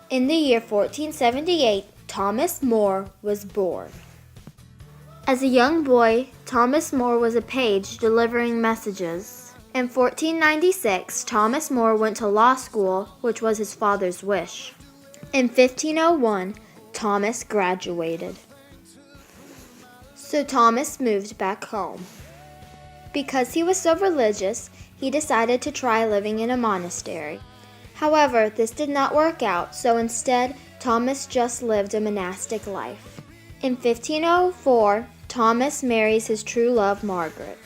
In the year 1478, Thomas More was born. As a young boy, Thomas More was a page delivering messages. In 1496, Thomas More went to law school, which was his father's wish. In 1501, Thomas graduated. So Thomas moved back home. Because he was so religious, he decided to try living in a monastery. However, this did not work out, so instead, Thomas just lived a monastic life. In 1504, Thomas marries his true love, Margaret.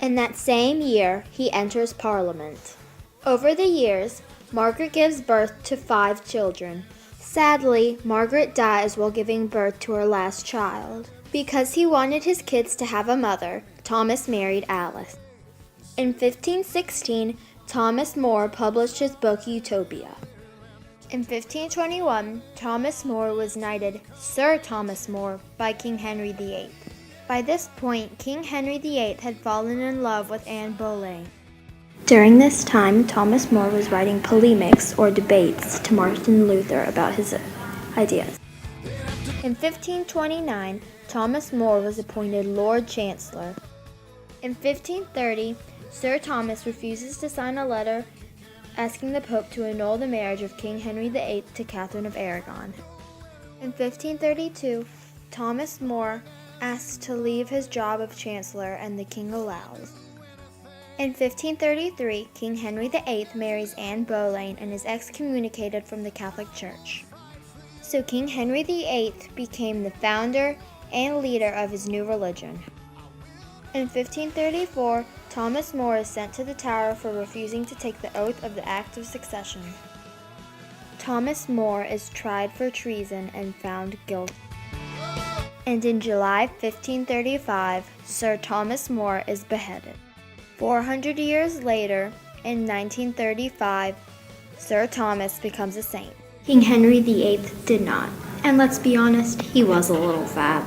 In that same year, he enters Parliament. Over the years, Margaret gives birth to 5 children. Sadly, Margaret dies while giving birth to her last child. Because he wanted his kids to have a mother, Thomas married Alice. In 1516, Thomas More published his book Utopia. In 1521, Thomas More was knighted Sir Thomas More by King Henry VIII. By this point, King Henry VIII had fallen in love with Anne Boleyn. During this time, Thomas More was writing polemics or debates to Martin Luther about his ideas. In 1529, Thomas More was appointed Lord Chancellor. In 1530, Sir Thomas refuses to sign a letter asking the Pope to annul the marriage of King Henry VIII to Catherine of Aragon. In 1532, Thomas More asks to leave his job of Chancellor, and the King allows. In 1533, King Henry VIII marries Anne Boleyn and is excommunicated from the Catholic Church. So King Henry VIII became the founder and leader of his new religion. In 1534, Thomas More is sent to the Tower for refusing to take the oath of the Act of Succession. Thomas More is tried for treason and found guilty. And in July 1535, Sir Thomas More is beheaded. 400 years later, in 1935, Sir Thomas becomes a saint. King Henry VIII did not. And let's be honest, he was a little fat.